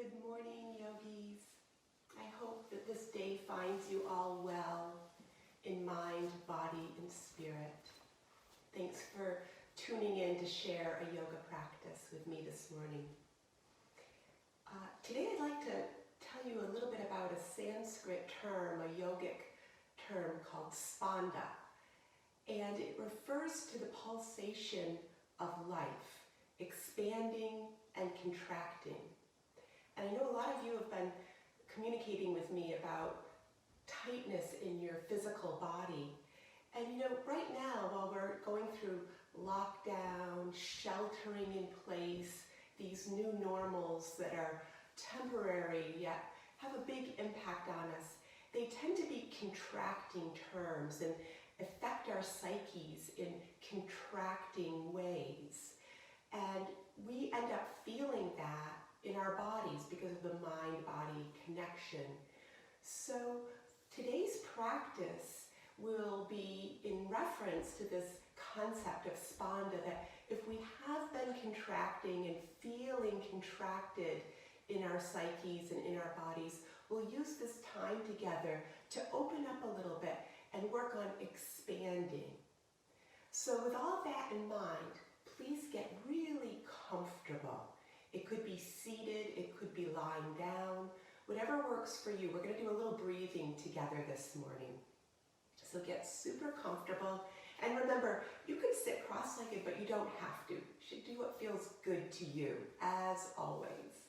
Good morning, yogis. I hope that this day finds you all well in mind, body, and spirit. Thanks for tuning in to share a yoga practice with me this morning. Today I'd like to tell you a little bit about a Sanskrit term, a yogic term called spanda. And it refers to the pulsation of life, expanding and contracting. And I know a lot of you have been communicating with me about tightness in your physical body. And right now, while we're going through lockdown, sheltering in place, these new normals that are temporary yet have a big impact on us, they tend to be contracting terms and affect our psyches in contracting ways. And we end up feeling that in our bodies because of the mind-body connection. So today's practice will be in reference to this concept of spanda, that if we have been contracting and feeling contracted in our psyches and in our bodies, we'll use this time together to open up a little bit and work on expanding. So with all that in mind, please get really comfortable. It could be seated, it could be lying down, whatever works for you. We're going to do a little breathing together this morning. So get super comfortable. And remember, you could sit cross-legged, but you don't have to. You should do what feels good to you, as always.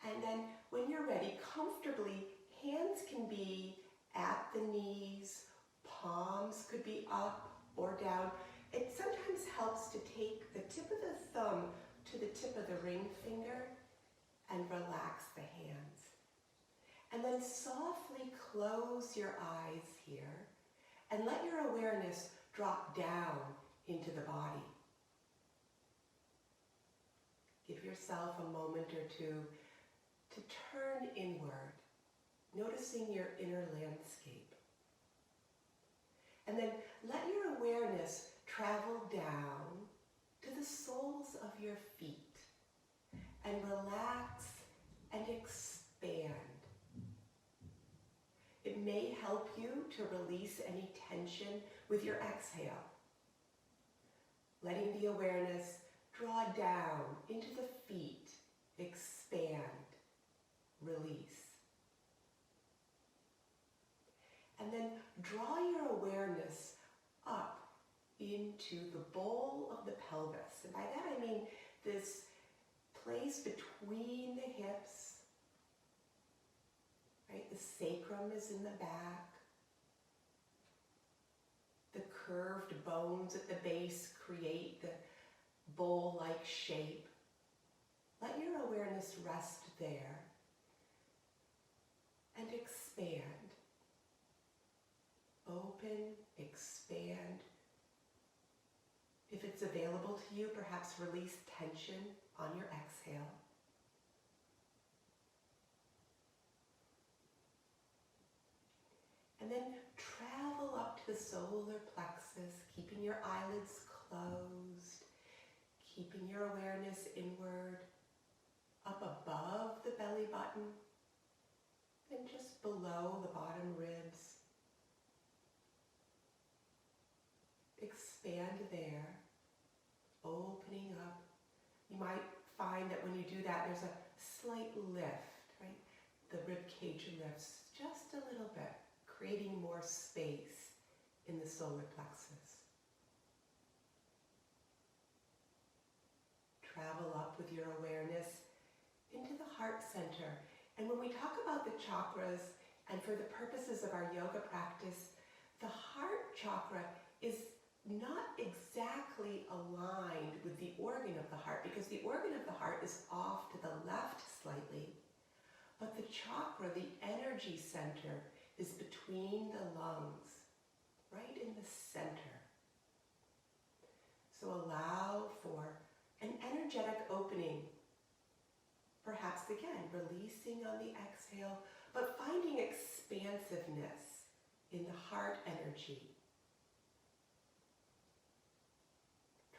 And then when you're ready, comfortably, hands can be at the knees, palms could be up or down. It sometimes helps to take the tip of the thumb to the tip of the ring finger and relax the hands. And then softly close your eyes here and let your awareness drop down into the body. Give yourself a moment or two to turn inward, noticing your inner landscape. And then let your awareness travel down to the soles of your feet and relax and expand. It may help you to release any tension with your exhale, letting the awareness draw down into the feet, expand, release. And then draw your awareness up into the bowl of the pelvis. And by that I mean this place between the hips, right? The sacrum is in the back. The curved bones at the base create the bowl-like shape. Let your awareness rest there and expand. Open, expand. If it's available to you, perhaps release tension on your exhale. And then travel up to the solar plexus, keeping your eyelids closed, keeping your awareness inward, up above the belly button, and just below the bottom ribs. Expand there, opening up. You might find that when you do that, there's a slight lift, right? The rib cage lifts just a little bit, creating more space in the solar plexus. Travel up with your awareness into the heart center. And when we talk about the chakras, and for the purposes of our yoga practice, the heart chakra is not exactly aligned with the organ of the heart, because the organ of the heart is off to the left slightly, but the chakra, the energy center, is between the lungs, right in the center. So allow for an energetic opening, perhaps again releasing on the exhale, but finding expansiveness in the heart energy.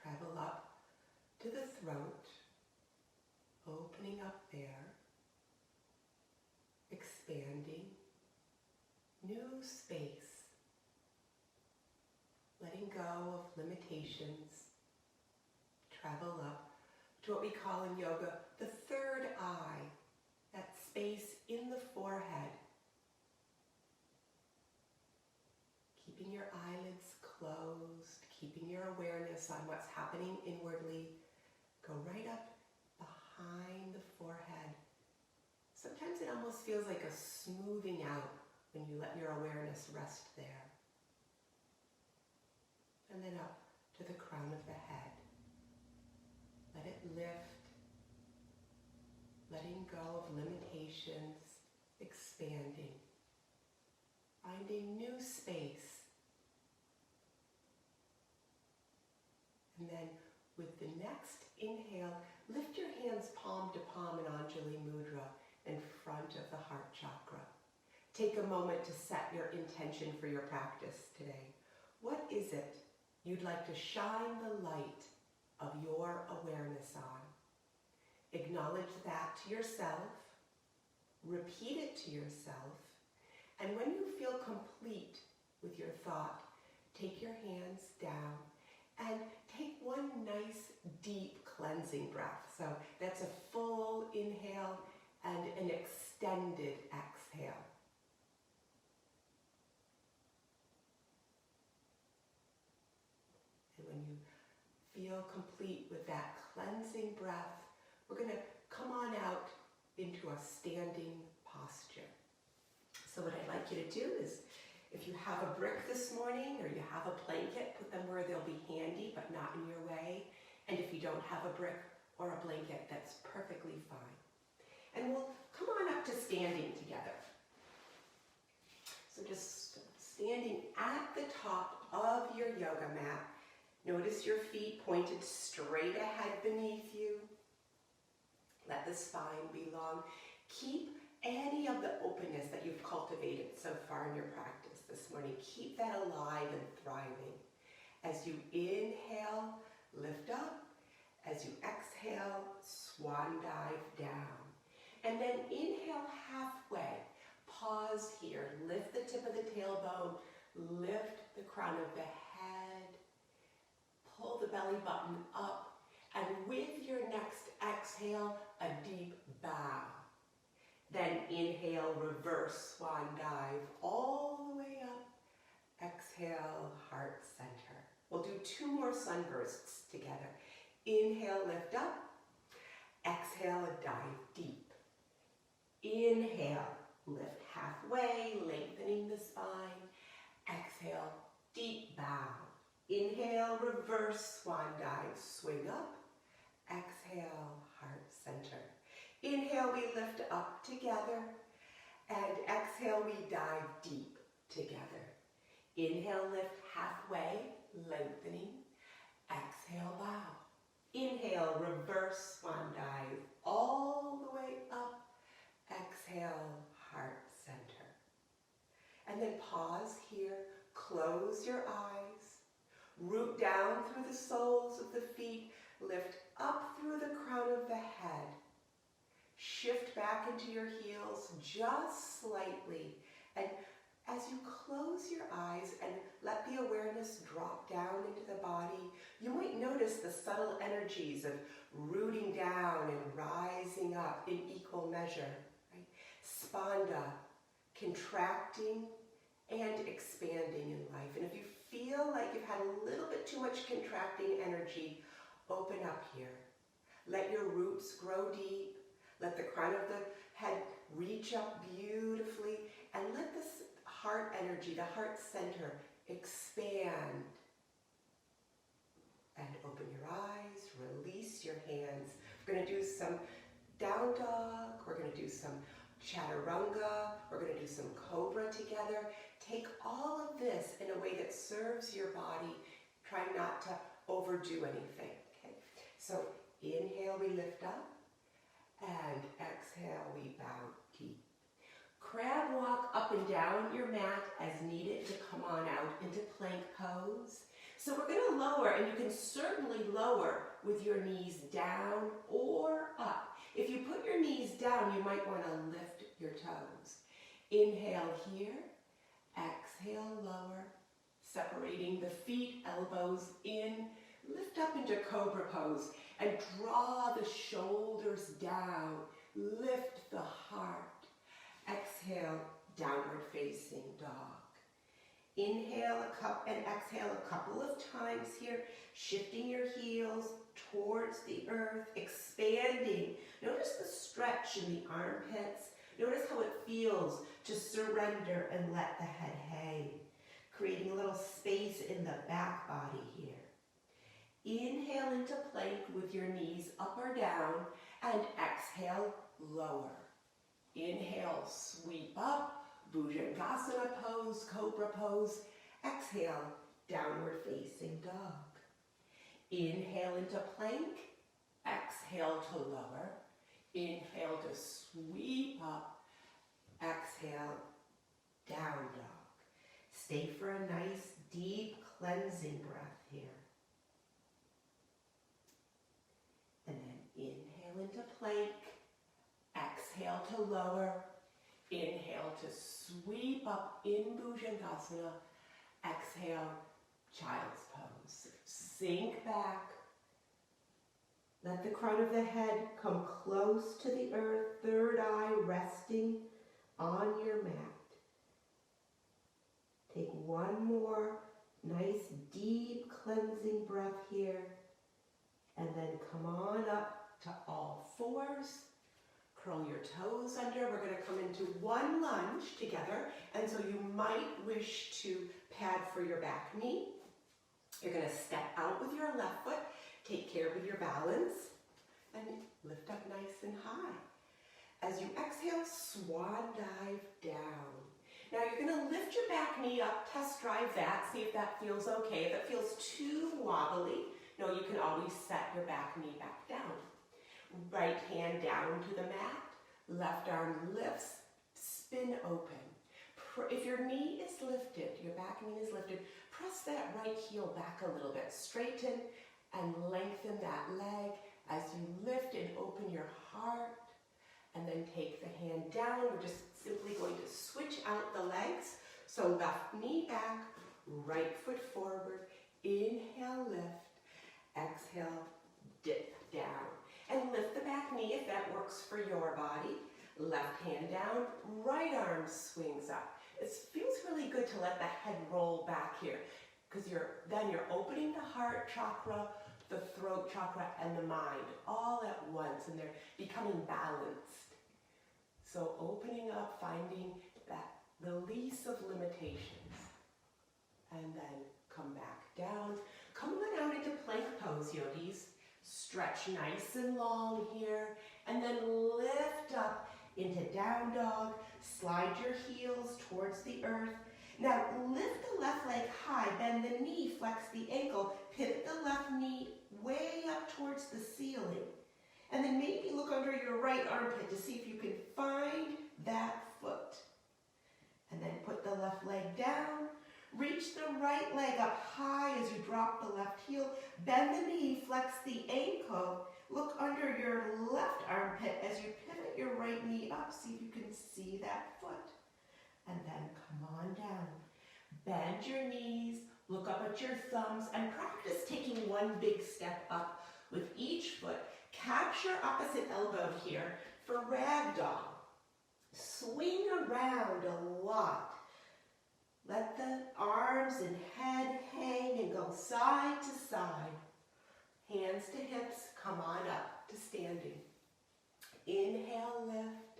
Travel up to the throat, opening up there, space. Letting go of limitations. Travel up to what we call in yoga the third eye, that space in the forehead. Keeping your eyelids closed, keeping your awareness on what's happening inwardly. Go right up behind the forehead. Sometimes it almost feels like a smoothing out when you let your awareness rest there. And then up to the crown of the head. Let it lift, letting go of limitations, expanding, finding new space. And then with the next inhale, lift your hands palm to palm in Anjali Mudra in front of the heart chakra. Take a moment to set your intention for your practice today. What is it you'd like to shine the light of your awareness on? Acknowledge that to yourself, repeat it to yourself, and when you feel complete with your thought, take your hands down and take one nice deep cleansing breath. So that's a full inhale and an extended exhale. And when you feel complete with that cleansing breath, we're going to come on out into a standing posture. So what I'd like you to do is, if you have a brick this morning or you have a blanket, put them where they'll be handy but not in your way. And if you don't have a brick or a blanket, that's perfectly fine. And we'll come on up to standing together. So just standing at the top of your yoga mat. Notice your feet pointed straight ahead beneath you. Let the spine be long. Keep any of the openness that you've cultivated so far in your practice this morning. Keep that alive and thriving. As you inhale, lift up. As you exhale, swan dive down. And then inhale halfway. Pause here. Lift the tip of the tailbone. Lift the crown of the head. Pull the belly button up. And with your next exhale, a deep bow. Then inhale, reverse swan dive all the way up. Exhale, heart center. We'll do 2 more sunbursts together. Inhale, lift up. Exhale, dive deep. Inhale, lift halfway, lengthening the spine. Exhale, deep bow. Inhale, reverse swan dive, swing up. Exhale, heart center. Inhale, we lift up together. And exhale, we dive deep together. Inhale, lift halfway, lengthening. Exhale, bow. Inhale, reverse swan dive, all the way up. Exhale, heart center. And then pause here, close your eyes. Root down through the soles of the feet, lift up through the crown of the head. Shift back into your heels just slightly. And as you close your eyes and let the awareness drop down into the body, you might notice the subtle energies of rooting down and rising up in equal measure. Right? Spanda, contracting and expanding in life. And if you feel like you've had a little bit too much contracting energy, open up here. Let your roots grow deep. Let the crown of the head reach up beautifully. And let this heart energy, the heart center, expand. And open your eyes, release your hands. We're going to do some down dog. We're going to do some chaturanga. We're going to do some cobra together. Take all of this in a way that serves your body. Try not to overdo anything. Okay? So inhale, we lift up. And exhale, we bow deep. Crab walk up and down your mat as needed to come on out into plank pose. So we're going to lower, and you can certainly lower with your knees down or up. If you put your knees down, you might want to lift your toes. Inhale here. Exhale. exhale, lower. Separating the feet, elbows in. Lift up into Cobra Pose and draw the shoulders down. Lift the heart. Exhale, downward facing dog. Inhale and exhale a couple of times here, shifting your heels towards the earth, expanding. Notice the stretch in the armpits. Notice how it feels to surrender and let the head hang, creating a little space in the back body here. Inhale into plank with your knees up or down, and exhale, lower. Inhale, sweep up. Bhujangasana pose, Cobra Pose. Exhale, downward facing dog. Inhale into plank. Exhale to lower. Inhale to sweep up. Exhale, down dog. Stay for a nice deep cleansing breath here. And then inhale into plank. Exhale to lower. Inhale to sweep up in Bhujangasana. Exhale, child's pose. Sink back. Let the crown of the head come close to the earth, third eye resting on your mat. Take one more nice deep cleansing breath here, and then come on up to all fours. Curl your toes under. We're going to come into one lunge together, and so you might wish to pad for your back knee. You're going to step out with your left foot, take care with your balance, and lift up nice and high. As you exhale, swan dive down. Now you're going to lift your back knee up, test drive that, see if that feels okay. If it feels too wobbly, no, you can always set your back knee back down. Right hand down to the mat, left arm lifts, spin open. If your knee is lifted, your back knee is lifted, press that right heel back a little bit. Straighten and lengthen that leg as you lift and open your heart. And then take the hand down. We're just simply going to switch out the legs. So left knee back, right foot forward. Inhale, lift. Exhale, dip down. And lift the back knee if that works for your body. Left hand down, right arm swings up. It feels really good to let the head roll back here, because then you're opening the heart chakra, the throat chakra, and the mind all at once, and they're becoming balanced. So opening up, finding that release of limitations. And then come back down. Come on out into plank pose, yogis. Stretch nice and long here, and then lift up into down dog. Slide your heels towards the earth. Now lift the left leg high, bend the knee, flex the ankle, pivot the left knee way up towards the ceiling. And then maybe look under your right armpit to see if you can find that foot. And then put the left leg down. Reach the right leg up high as you drop the left heel. Bend the knee, flex the ankle. Look under your left armpit as you pivot your right knee up. See if you can see that foot. And then come on down. Bend your knees, look up at your thumbs, and practice taking one big step up with each foot. Capture opposite elbow here for ragdoll. Swing around a lot. Let the arms and head hang and go side to side. Hands to hips, come on up to standing. Inhale, lift,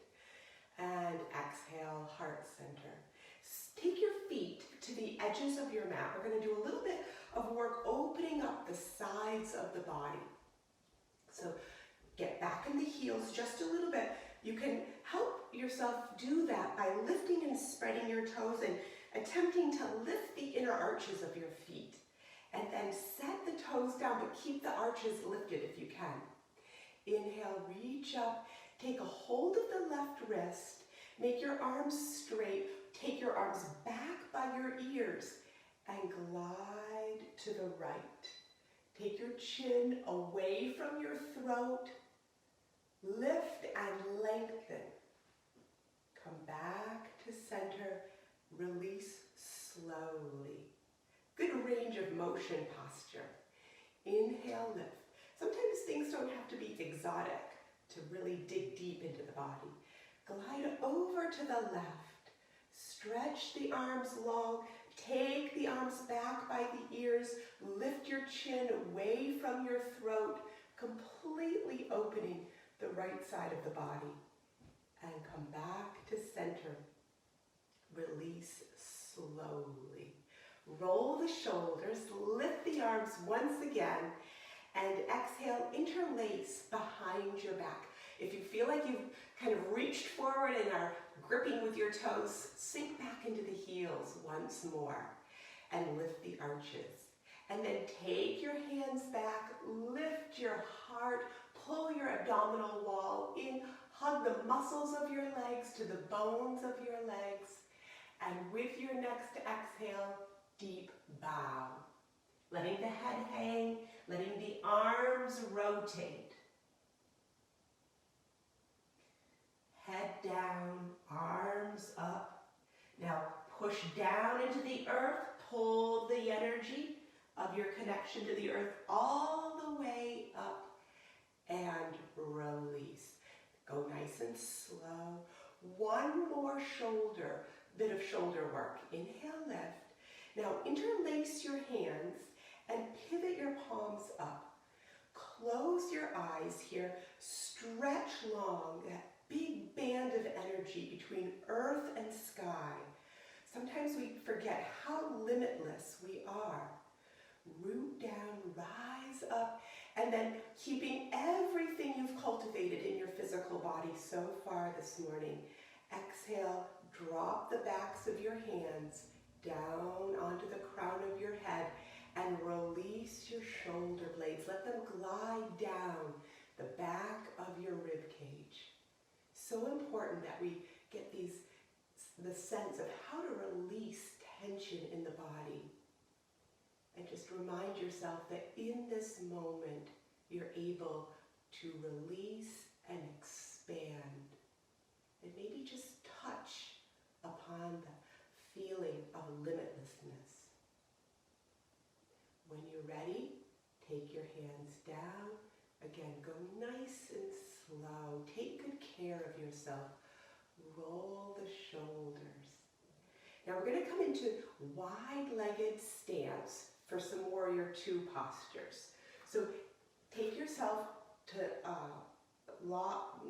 and exhale, heart center. Take your feet to the edges of your mat. We're going to do a little bit of work opening up the sides of the body. So get back in the heels just a little bit. You can help yourself do that by lifting and spreading your toes and attempting to lift the inner arches of your feet. And then set the toes down, but keep the arches lifted if you can. Inhale, reach up, take a hold of the left wrist, make your arms straight, take your arms back by your ears, and glide to the right. Take your chin away from your throat, lift and lengthen. Come back to center, release slowly. Good range of motion posture. Inhale, lift. Sometimes things don't have to be exotic to really dig deep into the body. Glide over to the left. Stretch the arms long. Take the arms back by the ears. Lift your chin away from your throat, completely opening the right side of the body. And come back to center. Release slowly. Roll the shoulders, lift the arms once again, and exhale, interlace behind your back. If you feel like you've kind of reached forward and are gripping with your toes, sink back into the heels once more and lift the arches. And then take your hands back, lift your heart, pull your abdominal wall in, hug the muscles of your legs to the bones of your legs, and with your next exhale, deep bow. Letting the head hang, letting the arms rotate. Head down, arms up. Now push down into the earth, pull the energy of your connection to the earth all the way up and release. Go nice and slow. One more bit of shoulder work. Inhale, lift. Now interlace your hands and pivot your palms up. Close your eyes here. Stretch long, that big band of energy between earth and sky. Sometimes we forget how limitless we are. Root down, rise up, and then keeping everything you've cultivated in your physical body so far this morning. Exhale, drop the backs of your hands down onto the crown of your head and release your shoulder blades. Let them glide down the back of your rib cage. So important that we get the sense of how to release tension in the body. And just remind yourself that in this moment, you're able to release and expand. And maybe just touch upon the feeling of limitlessness. When you're ready, take your hands down. Again, go nice and slow. Take good care of yourself. Roll the shoulders. Now we're going to come into wide-legged stance for some warrior two postures. So take yourself to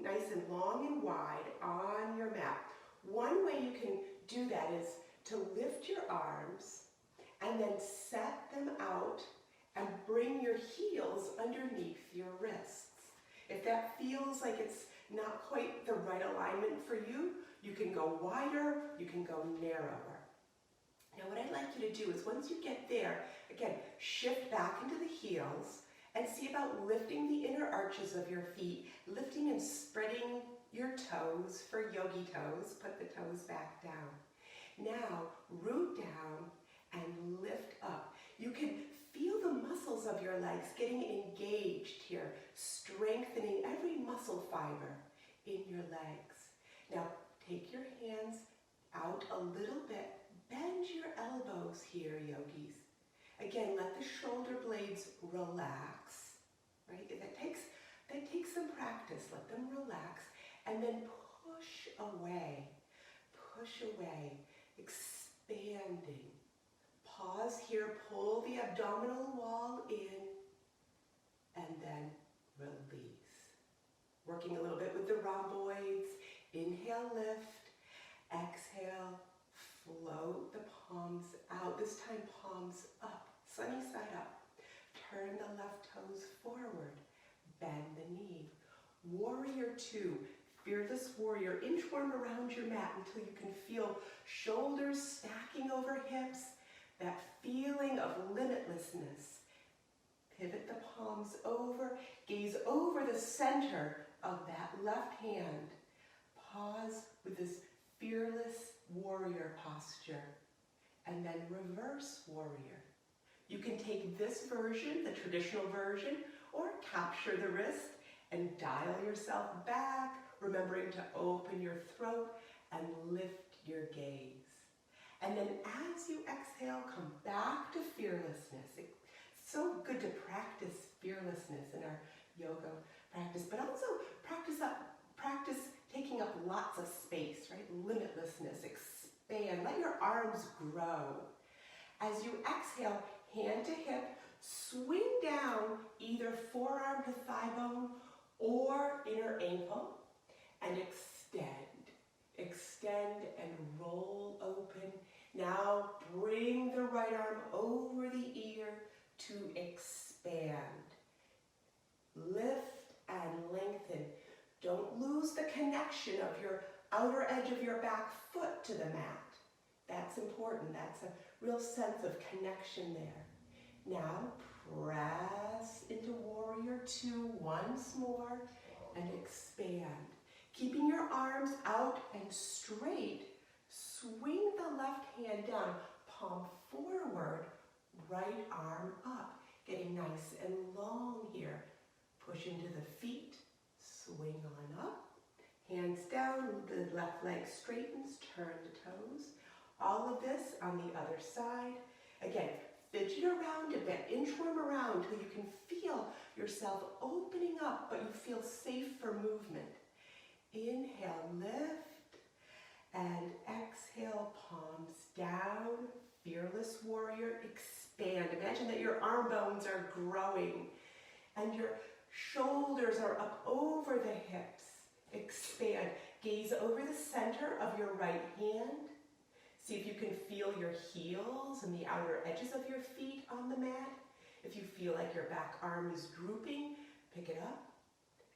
nice and long and wide on your mat. One way you can do that is to lift your arms and then set them out and bring your heels underneath your wrists. If that feels like it's not quite the right alignment for you, you can go wider, you can go narrower. Now what I'd like you to do is once you get there, again, shift back into the heels and see about lifting the inner arches of your feet, lifting and spreading your toes for yogi toes. Put the toes back down. Now root down and lift up. You can feel the muscles of your legs getting engaged here, strengthening every muscle fiber in your legs. Now take your hands out a little bit. Bend your elbows here, yogis. Again, let the shoulder blades relax, right? That takes some practice. Let them relax and then push away, expanding. Pause here, pull the abdominal wall in, and then release. Working a little bit with the rhomboids. Inhale, lift. Exhale, float the palms out. This time, palms up, sunny side up. Turn the left toes forward. Bend the knee. Warrior two. Fearless warrior. Inchworm around your mat until you can feel shoulders stacking over hips. That feeling of limitlessness. Pivot the palms over. Gaze over the center of that left hand. Pause with this fearless warrior posture. And then reverse warrior. You can take this version, the traditional version, or capture the wrist and dial yourself back, remembering to open your throat and lift your gaze. And then as you exhale, come back to fearlessness. It's so good to practice fearlessness in our yoga practice, but also practice taking up lots of space, right? Limitlessness, expand, let your arms grow. As you exhale, hand to hip, swing down either forearm to thigh bone or inner ankle, and extend. Extend and roll open. Now bring the right arm over the ear to expand. Lift and lengthen. Don't lose the connection of your outer edge of your back foot to the mat. That's important. That's a real sense of connection there. Now press into warrior two once more and expand. Keeping your arms out and straight, swing the left hand down, palm forward, right arm up. Getting nice and long here. Push into the feet, swing on up. Hands down, the left leg straightens, turn the toes. All of this on the other side. Again, fidget around a bit, inchworm around till you can feel yourself opening up, but you feel safe for movement. Inhale, lift, and exhale, palms down, fearless warrior, expand. Imagine that your arm bones are growing and your shoulders are up over the hips. Expand. Gaze over the center of your right hand. See if you can feel your heels and the outer edges of your feet on the mat. If you feel like your back arm is drooping, pick it up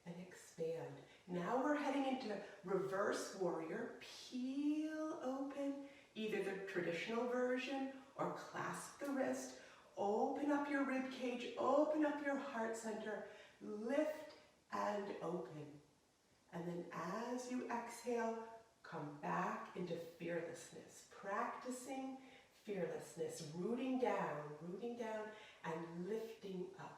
and expand. Now we're heading into reverse warrior. Peel open, either the traditional version or clasp the wrist. Open up your rib cage, open up your heart center, lift and open. And then as you exhale, come back into fearlessness. Practicing fearlessness, rooting down and lifting up.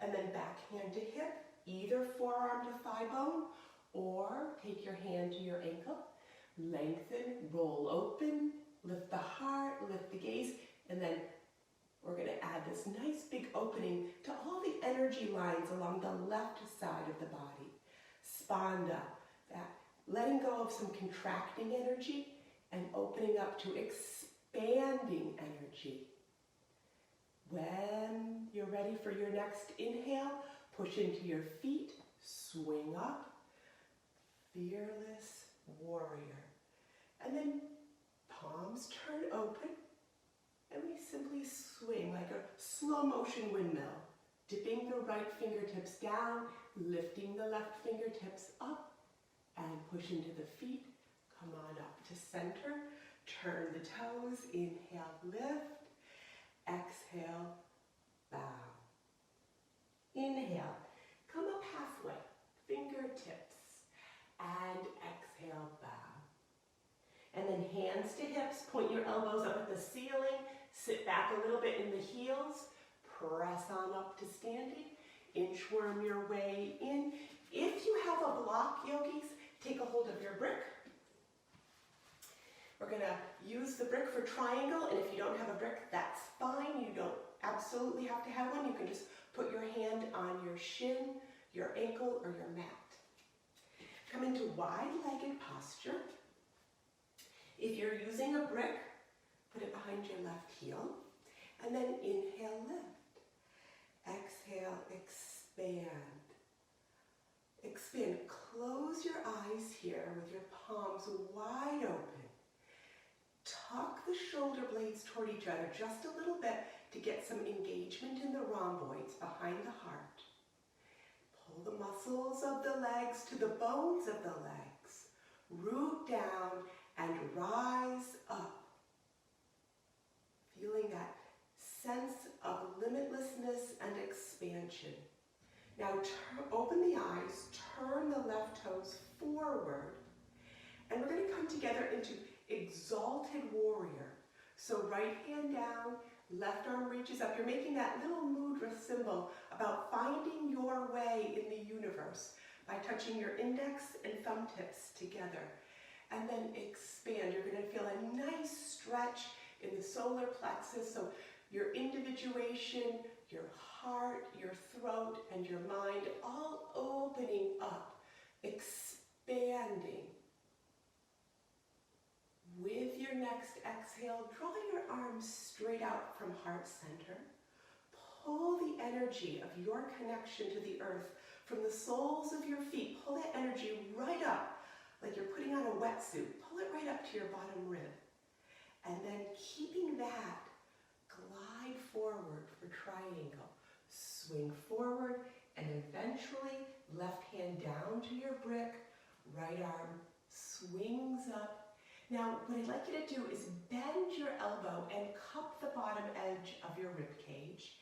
And then back hand to hip, either forearm to thigh bone, or take your hand to your ankle. Lengthen, roll open, lift the heart, lift the gaze, and then we're going to add this nice big opening to all the energy lines along the left side of the body. Spanda, that letting go of some contracting energy and opening up to expanding energy. When you're ready for your next inhale, push into your feet, swing up, fearless warrior. And then palms turn open, and we simply swing like a slow motion windmill, dipping the right fingertips down, lifting the left fingertips up, and push into the feet. Come on up to center, turn the toes, inhale, lift, exhale, bow. Inhale, come up halfway, fingertips, and exhale, bow. And then hands to hips, point your elbows up at the ceiling, sit back a little bit in the heels, press on up to standing, inchworm your way in. If you have a block, yogis, take a hold of your brick. We're going to use the brick for triangle, and if you don't have a brick, that's fine. You don't absolutely have to have one. You can just put your hand on your shin, your ankle, or your mat. Come into wide-legged posture. If you're using a brick, put it behind your left heel, and then inhale, lift. Exhale, expand. Expand. Close your eyes here with your palms wide open. Tuck the shoulder blades toward each other just a little bit to get some engagement in the rhomboids behind the heart. Pull the muscles of the legs to the bones of the legs. Root down and rise up. Feeling that sense of limitlessness and expansion. Now open the eyes, turn the left toes forward, and we're going to come together into exalted warrior. So right hand down, left arm reaches up. You're making that little mudra symbol about finding your way in the universe by touching your index and thumb tips together. and then expand. You're going to feel a nice stretch in the solar plexus, so your individuation, your heart, your throat, and your mind all opening up, expanding. With your next exhale, draw your arms straight out from heart center. Pull the energy of your connection to the earth from the soles of your feet. Pull that energy right up, like you're putting on a wetsuit. Pull it right up to your bottom rib. And then keeping that, glide forward for triangle. Swing forward and eventually left hand down to your brick, right arm swings up. Now, what I'd like you to do is bend your elbow and cup the bottom edge of your rib cage.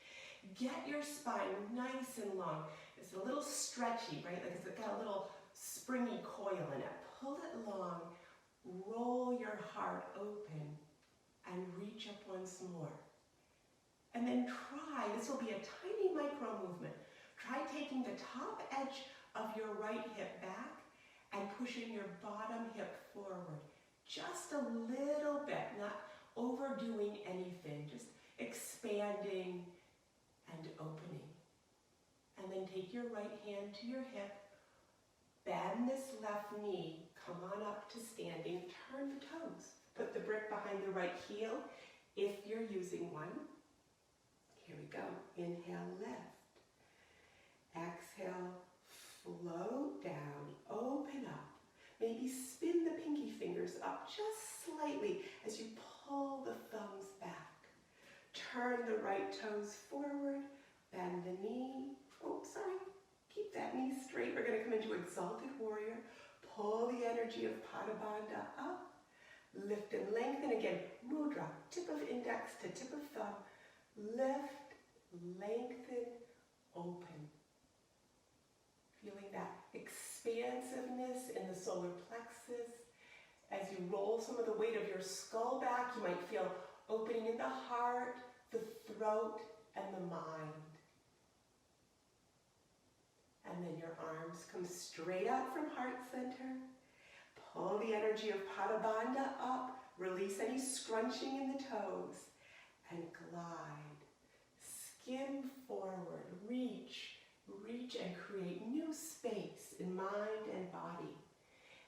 Get your spine nice and long. It's a little stretchy, right? Like it's got a little springy coil in it. Pull it long, roll your heart open, and reach up once more. And then try, this will be a tiny micro movement. Try taking the top edge of your right hip back and pushing your bottom hip forward. Just a little bit, not overdoing anything, just expanding and opening. And then take your right hand to your hip, bend this left knee, come on up to standing, turn the toes. Put the brick behind the right heel if you're using one. Here we go. Inhale, lift. Exhale, float down, open up. Maybe spin the pinky fingers up just slightly as you pull the thumbs back. Turn the right toes forward, bend the knee. Oh, sorry. Keep that knee straight. We're going to come into Exalted Warrior. Pull the energy of Pada Bandha up. Lift and lengthen. Again, mudra, tip of index to tip of thumb. Lift, lengthen, open. Feeling that expansiveness in the solar plexus. As you roll some of the weight of your skull back, you might feel opening in the heart, the throat, and the mind. And then your arms come straight out from heart center. Pull the energy of Pada Bandha up. Release any scrunching in the toes. And glide. Skim forward. Reach and create new space in mind and body.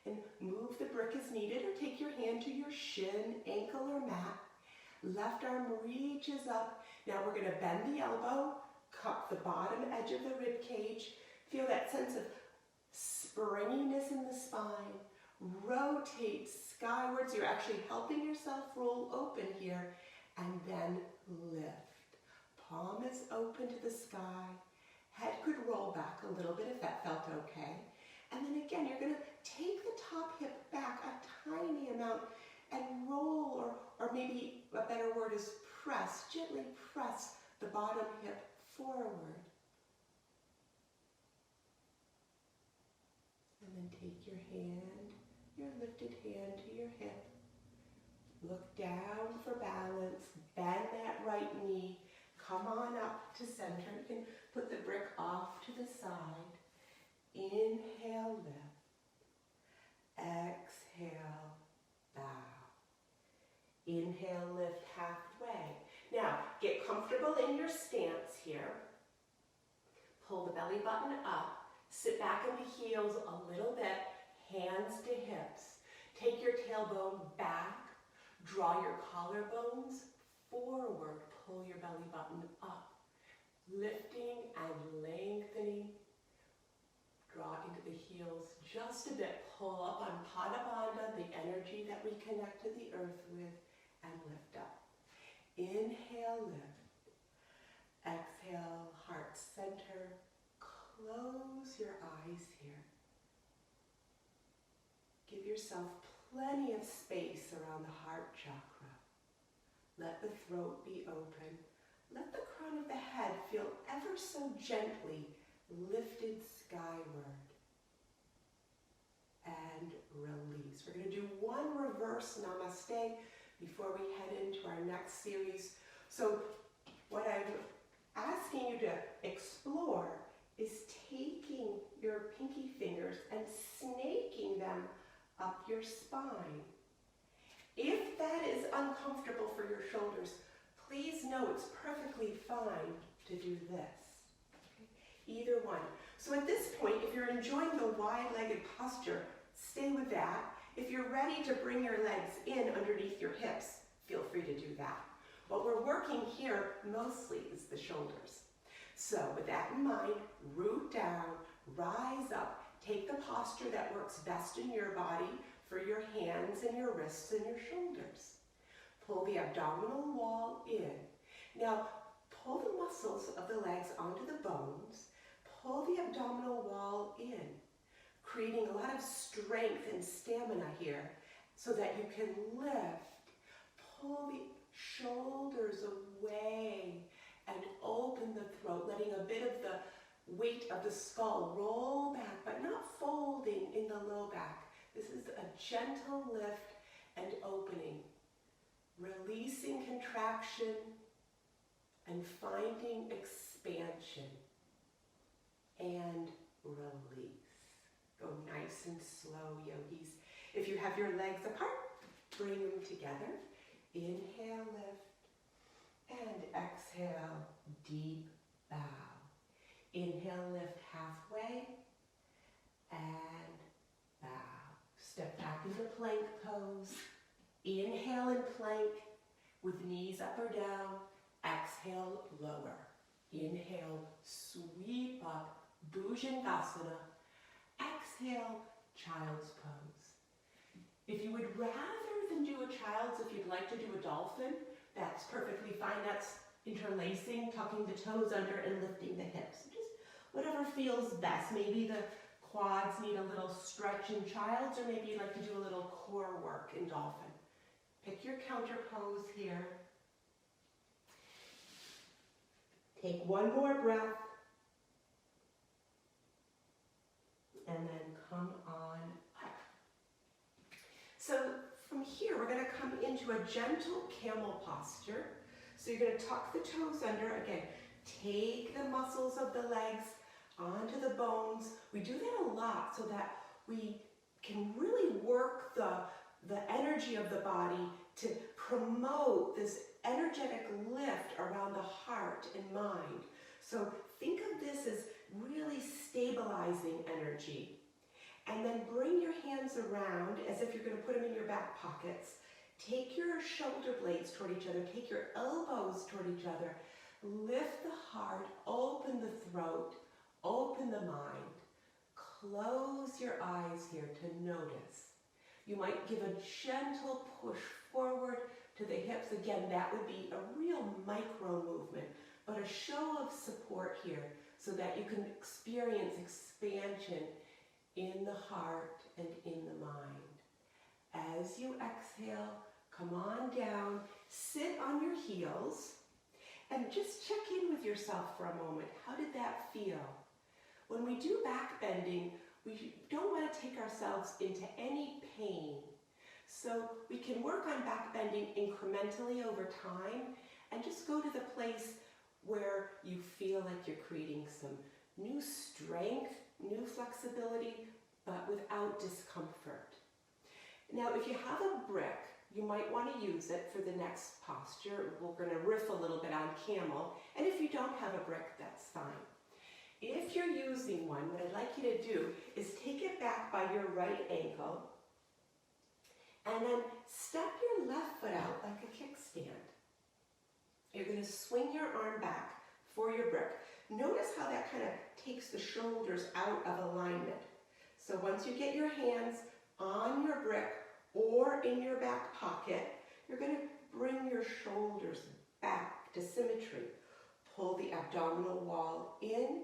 And move the brick as needed, or take your hand to your shin, ankle, or mat. Left arm reaches up. Now we're going to bend the elbow, cup the bottom edge of the rib cage. Feel that sense of springiness in the spine. Rotate skywards. You're actually helping yourself roll open here. And then lift. Palm is open to the sky. Head could roll back a little bit if that felt okay. And then again, you're going to take the top hip back a tiny amount and roll, or maybe a better word is press, gently press the bottom hip forward. And then take your hand, your lifted hand to your hip. Look down for balance, bend that right knee, come on up to center. You can put the brick off to the side. Inhale, lift. Exhale, bow. Inhale, lift halfway. Now, get comfortable in your stance here. Pull the belly button up. Sit back in the heels a little bit, hands to hips. Take your tailbone back. Draw your collarbones forward. Pull your belly button up. Lifting and lengthening. Draw into the heels just a bit. Pull up on Pada Bandha, the energy that we connect to the earth with, and lift up. Inhale, lift. Exhale, heart center. Close your eyes here. Give yourself plenty of space around the heart chakra. Let the throat be open. Let the crown of the head feel ever so gently lifted skyward. And release. We're going to do one reverse namaste before we head into our next series. So what I'm asking you to explore is taking your pinky fingers and snaking them up your your spine. If that is uncomfortable for your shoulders, please know it's perfectly fine to do this. Okay? Either one. So at this point, if you're enjoying the wide-legged posture, stay with that. If you're ready to bring your legs in underneath your hips, feel free to do that. What we're working here mostly is the shoulders. So with that in mind, root down, rise up. Take the posture that works best in your body for your hands and your wrists and your shoulders. Pull the abdominal wall in. Now, pull the muscles of the legs onto the bones. Pull the abdominal wall in, creating a lot of strength and stamina here so that you can lift. Pull the shoulders away and open the throat, letting a bit of the weight of the skull roll back, but not folding in the low back. This is a gentle lift and opening, releasing contraction and finding expansion and release. Go nice and slow, yogis. If you have your legs apart, bring them together. Inhale, lift, and exhale, deep bow. Inhale, lift halfway, and bow. Step back into plank pose. Inhale and plank with knees up or down. Exhale, lower. Inhale, sweep up, Bhujangasana. Exhale, child's pose. If you would rather than do a child's, if you'd like to do a dolphin, that's perfectly fine. That's interlacing, tucking the toes under and lifting the hips. Just whatever feels best. Maybe the quads need a little stretch in child's, or maybe you'd like to do a little core work in dolphin. Pick your counter pose here. Take one more breath. And then come on up. So from here, we're going to come into a gentle camel posture. So you're going to tuck the toes under. Again, take the muscles of the legs onto the bones. We do that a lot so that we can really work the energy of the body to promote this energetic lift around the heart and mind. So think of this as really stabilizing energy. And then bring your hands around as if you're going to put them in your back pockets. Take your shoulder blades toward each other. Take your elbows toward each other. Lift the heart, open the throat, open the mind. Close your eyes here to notice. You might give a gentle push forward to the hips. Again, that would be a real micro movement, but a show of support here so that you can experience expansion in the heart and in the mind. As you exhale, come on down, sit on your heels, and just check in with yourself for a moment. How did that feel? When we do back bending, we don't want to take ourselves into any pain. So we can work on back bending incrementally over time and just go to the place where you feel like you're creating some new strength, new flexibility, but without discomfort. Now, if you have a brick, you might want to use it for the next posture. We're going to riff a little bit on camel, and if you don't have a brick, that's fine. If you're using one, what I'd like you to do is take it back by your right ankle, and then step your left foot out like a kickstand. You're going to swing your arm back for your brick. Notice how that kind of takes the shoulders out of alignment. So once you get your hands on your brick or in your back pocket, you're going to bring your shoulders back to symmetry. Pull the abdominal wall in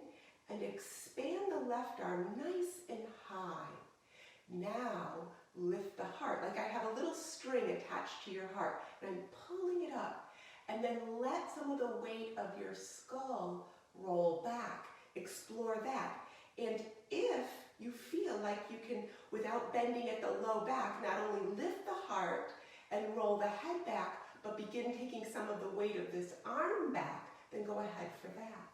and expand the left arm nice and high. Now lift the heart, like I have a little string attached to your heart, and I'm pulling it up. And then let some of the weight of your skull roll back. Explore that. And if you feel like you can, without bending at the low back, not only lift the heart and roll the head back, but begin taking some of the weight of this arm back, then go ahead for that.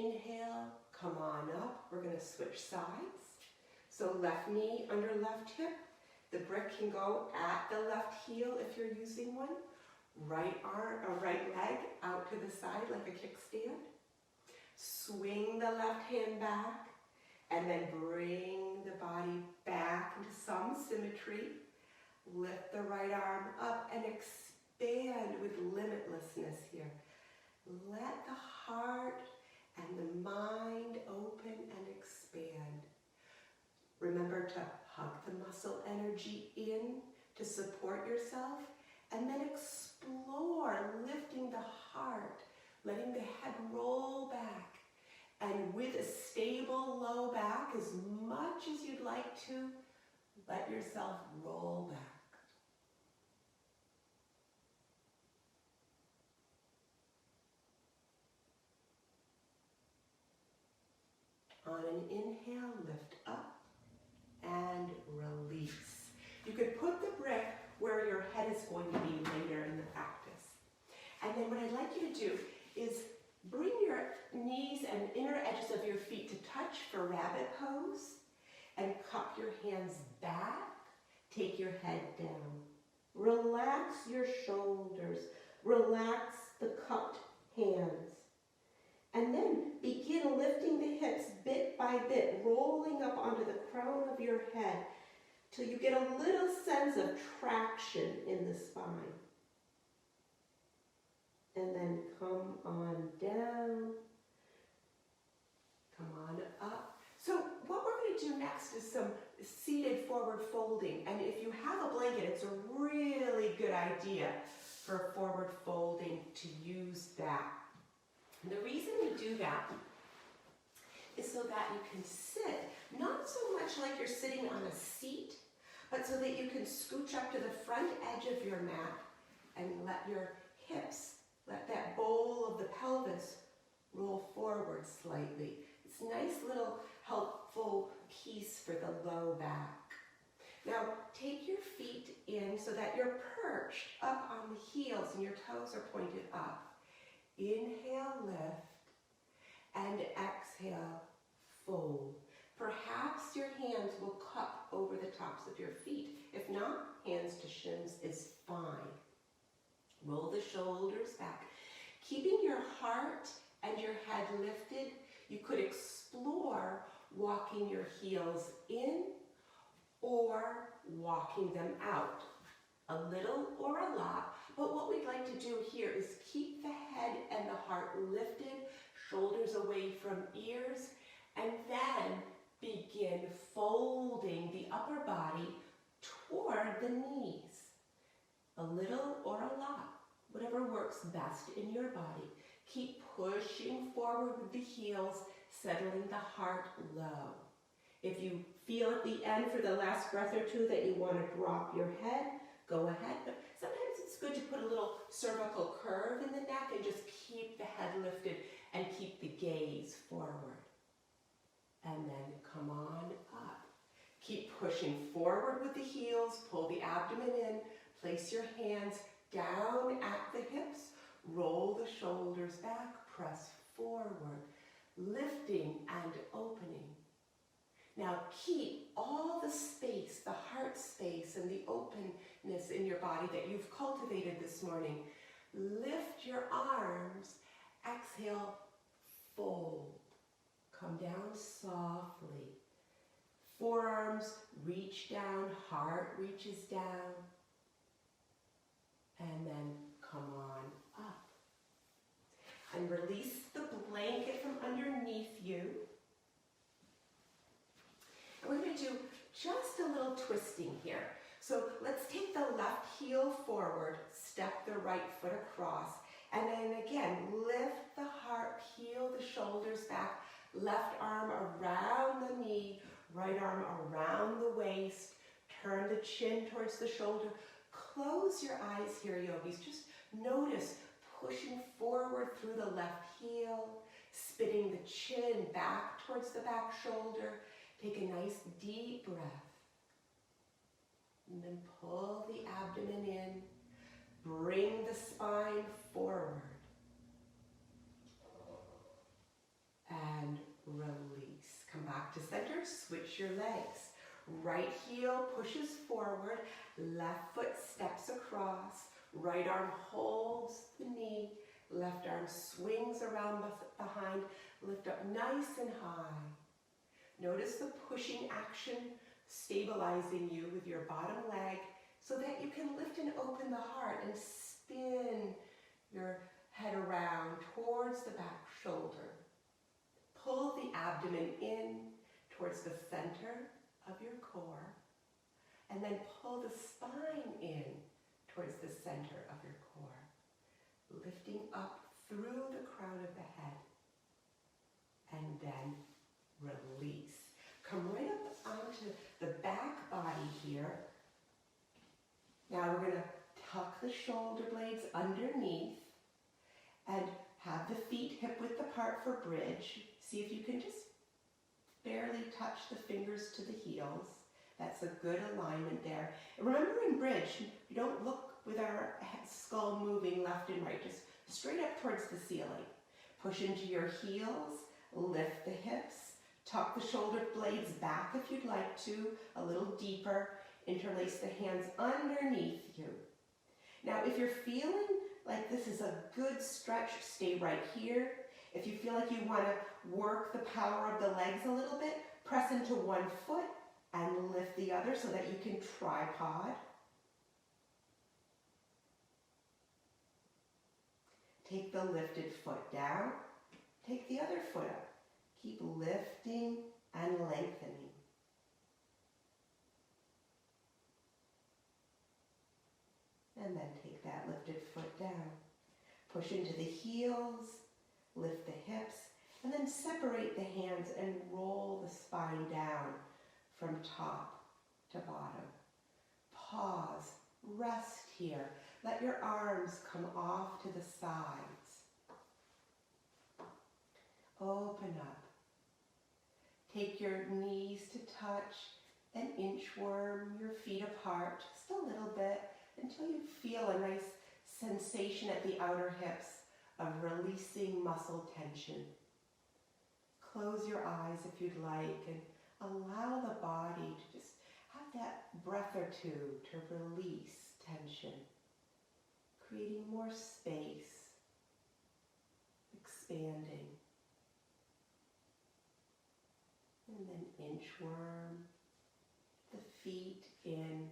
inhale, come on up. We're going to switch sides. So left knee under left hip. The brick can go at the left heel if you're using one. Right arm or right leg out to the side like a kickstand. Swing the left hand back and then bring the body back into some symmetry. Lift the right arm up and expand with limitlessness here. Let the heart and the mind open and expand. Remember to hug the muscle energy in to support yourself, and then explore lifting the heart, letting the head roll back, and with a stable low back, as much as you'd like to, let yourself roll back. On an inhale, lift up and release. You could put the brick where your head is going to be later in the practice. And then what I'd like you to do is bring your knees and inner edges of your feet to touch for rabbit pose, and cup your hands back. Take your head down. Relax your shoulders. Relax the cupped hands. And then begin lifting the hips bit by bit, rolling up onto the crown of your head till you get a little sense of traction in the spine. And then come on down, come on up. So what we're going to do next is some seated forward folding. And if you have a blanket, it's a really good idea for forward folding to use that. And the reason we do that is so that you can sit, not so much like you're sitting on a seat, but so that you can scooch up to the front edge of your mat and let your hips, let that bowl of the pelvis roll forward slightly. It's a nice little helpful piece for the low back. Now take your feet in so that you're perched up on the heels and your toes are pointed up. Inhale, lift, and exhale, fold. Perhaps your hands will cup over the tops of your feet. If not, hands to shins is fine. Roll the shoulders back. Keeping your heart and your head lifted, you could explore walking your heels in or walking them out. A little or a lot, but what we'd like to do here is keep the head and the heart lifted, shoulders away from ears, and then begin folding the upper body toward the knees. A little or a lot, whatever works best in your body. Keep pushing forward with the heels, settling the heart low. If you feel at the end for the last breath or two that you want to drop your head, go ahead, but sometimes it's good to put a little cervical curve in the neck and just keep the head lifted and keep the gaze forward. And then come on up. Keep pushing forward with the heels, pull the abdomen in, place your hands down at the hips, roll the shoulders back, press forward, lifting and opening. Now keep all the space, the heart space and the openness in your body that you've cultivated this morning. Lift your arms, exhale, fold. Come down softly. Forearms reach down, heart reaches down. And then come on up. And release the blanket from underneath you. And we're going to do just a little twisting here. So let's take the left heel forward, step the right foot across, and then again, lift the heart, peel the shoulders back, left arm around the knee, right arm around the waist, turn the chin towards the shoulder. Close your eyes here, yogis. Just notice pushing forward through the left heel, spinning the chin back towards the back shoulder. Take a nice deep breath. And then pull the abdomen in. Bring the spine forward. And release. Come back to center, switch your legs. Right heel pushes forward, left foot steps across, right arm holds the knee, left arm swings around behind, lift up nice and high. Notice the pushing action stabilizing you with your bottom leg so that you can lift and open the heart and spin your head around towards the back shoulder. Pull the abdomen in towards the center of your core, and then pull the spine in towards the center of your core, lifting up through the crown of the head, and then release. Come right up onto the back body here. Now we're going to tuck the shoulder blades underneath and have the feet hip-width apart for bridge. See if you can just barely touch the fingers to the heels. That's a good alignment there. And remember, in bridge, you don't look with our skull moving left and right, just straight up towards the ceiling. Push into your heels, lift the hips, tuck the shoulder blades back if you'd like to, a little deeper, interlace the hands underneath you. Now, if you're feeling like this is a good stretch, stay right here. If you feel like you want to work the power of the legs a little bit, press into one foot and lift the other so that you can tripod. Take the lifted foot down, take the other foot up. Keep lifting and lengthening. And then take that lifted foot down. Push into the heels, lift the hips, and then separate the hands and roll the spine down from top to bottom. Pause, rest here. Let your arms come off to the sides. Open up. Take your knees to touch and inchworm your feet apart just a little bit until you feel a nice sensation at the outer hips of releasing muscle tension. Close your eyes if you'd like and allow the body to just have that breath or two to release tension, creating more space, expanding. And then inchworm the feet in.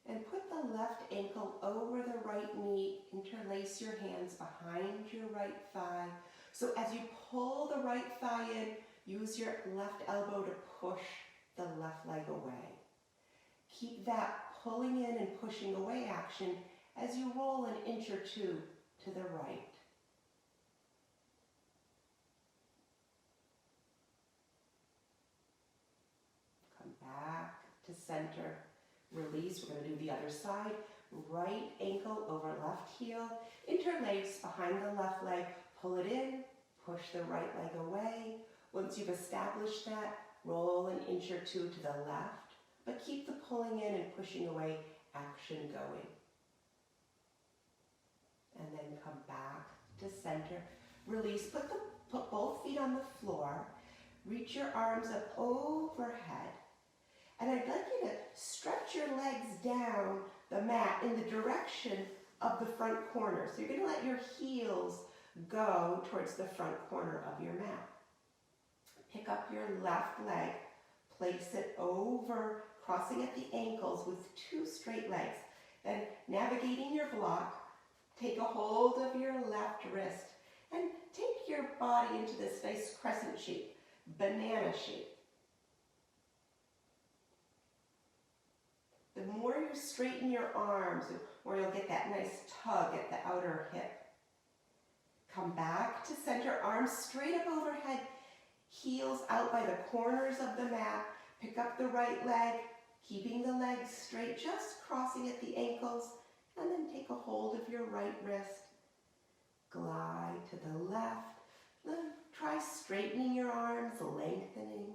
And put the left ankle over the right knee. Interlace your hands behind your right thigh. So as you pull the right thigh in, use your left elbow to push the left leg away. Keep that pulling in and pushing away action as you roll an inch or two to the right. Back to center. Release. We're going to do the other side. Right ankle over left heel. Interlace behind the left leg. Pull it in. Push the right leg away. Once you've established that, roll an inch or two to the left, but keep the pulling in and pushing away action going. And then come back to center. Release. Put both feet on the floor. Reach your arms up overhead. And I'd like you to stretch your legs down the mat in the direction of the front corner. So you're going to let your heels go towards the front corner of your mat. Pick up your left leg, place it over, crossing at the ankles with two straight legs. Then navigating your block, take a hold of your left wrist and take your body into this nice crescent shape, banana shape. The more you straighten your arms, the more you'll get that nice tug at the outer hip. Come back to center, arms straight up overhead, heels out by the corners of the mat. Pick up the right leg, keeping the legs straight, just crossing at the ankles, and then take a hold of your right wrist. Glide to the left. Then try straightening your arms, lengthening.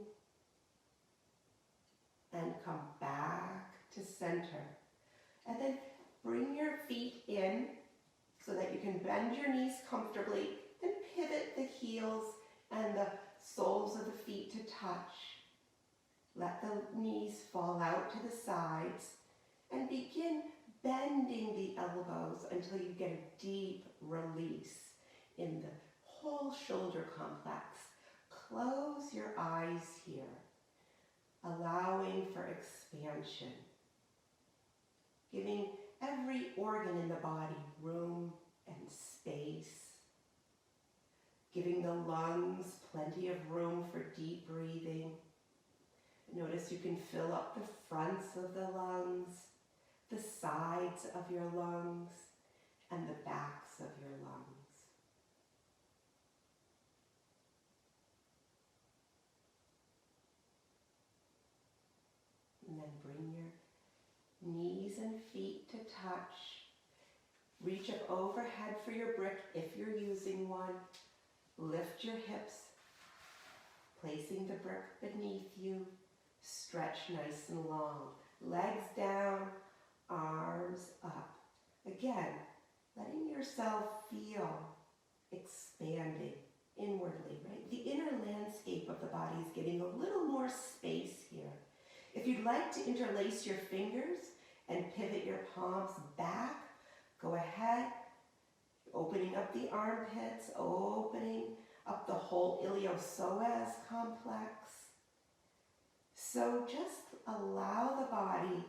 And come back to center. And then bring your feet in so that you can bend your knees comfortably and pivot the heels and the soles of the feet to touch. Let the knees fall out to the sides and begin bending the elbows until you get a deep release in the whole shoulder complex. Close your eyes here, allowing for expansion, giving every organ in the body room and space, giving the lungs plenty of room for deep breathing. Notice you can fill up the fronts of the lungs, the sides of your lungs, and the backs of your lungs. And then bring your knees and feet to touch. Reach up overhead for your brick if you're using one. Lift your hips, placing the brick beneath you. Stretch nice and long. Legs down, arms up. Again, letting yourself feel expanding inwardly, right? The inner landscape of the body is getting a little more space here. If you'd like to interlace your fingers and pivot your palms back, go ahead, opening up the armpits, opening up the whole iliopsoas complex. So just allow the body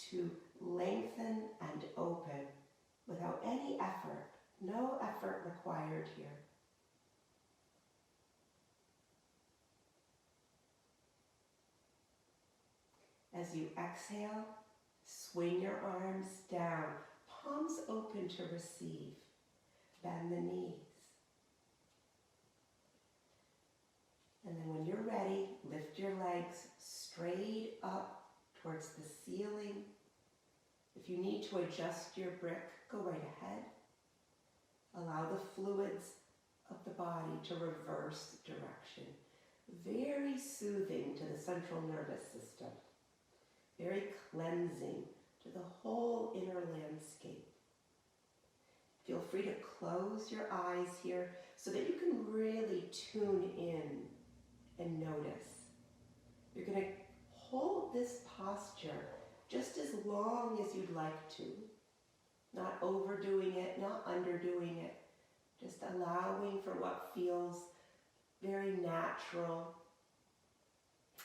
to lengthen and open without any effort. No effort required here. As you exhale, swing your arms down, palms open to receive. Bend the knees. And then when you're ready, lift your legs straight up towards the ceiling. If you need to adjust your brick, go right ahead. Allow the fluids of the body to reverse direction. Very soothing to the central nervous system. Very cleansing to the whole inner landscape. Feel free to close your eyes here so that you can really tune in and notice. You're going to hold this posture just as long as you'd like to. Not overdoing it, not underdoing it. Just allowing for what feels very natural.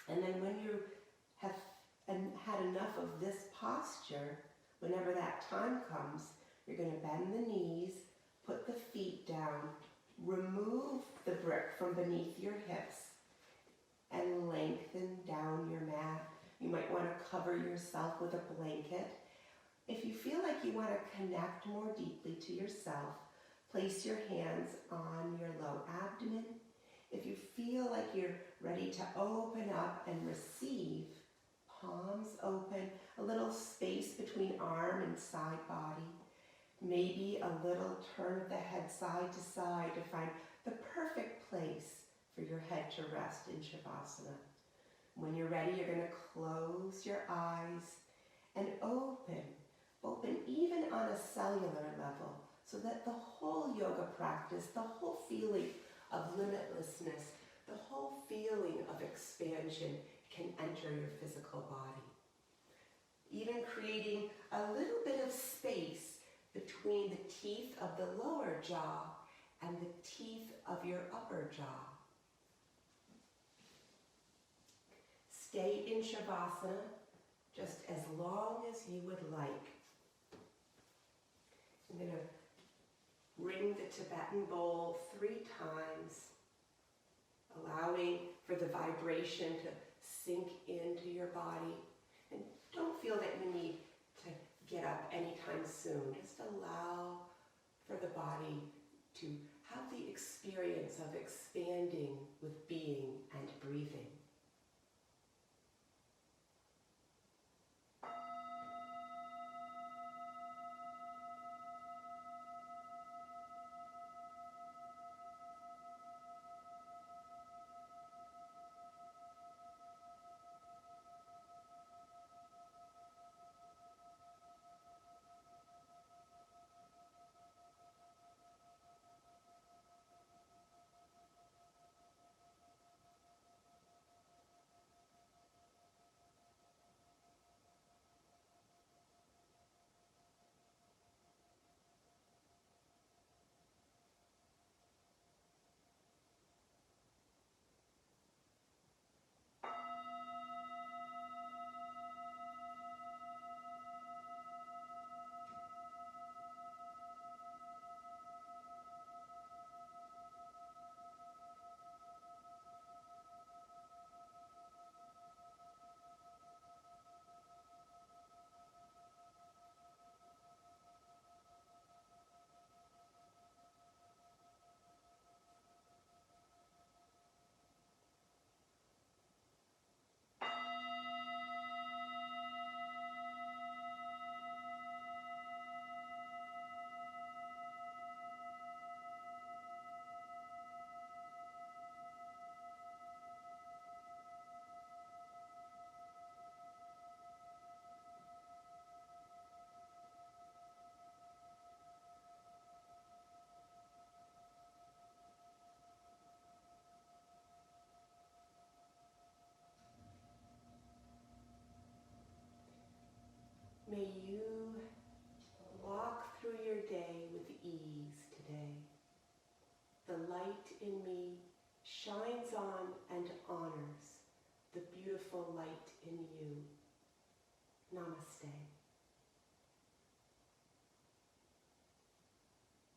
And then when you have had enough of this posture, whenever that time comes, you're going to bend the knees, put the feet down, remove the brick from beneath your hips, and lengthen down your mat. You might want to cover yourself with a blanket. If you feel like you want to connect more deeply to yourself, place your hands on your low abdomen. If you feel like you're ready to open up and receive, palms open, a little space between arm and side body. Maybe a little turn of the head side to side to find the perfect place for your head to rest in Shavasana. When you're ready, you're going to close your eyes and open even on a cellular level, so that the whole yoga practice, the whole feeling of limitlessness, the whole feeling of expansion can enter your physical body. Even creating a little bit of space between the teeth of the lower jaw and the teeth of your upper jaw. Stay in Shavasana just as long as you would like. I'm going to ring the Tibetan bowl 3 times, allowing for the vibration to sink into your body. And don't feel that you need to get up anytime soon. Just allow for the body to have the experience of expanding with being and breathing. light in me shines on and honors the beautiful light in you. Namaste.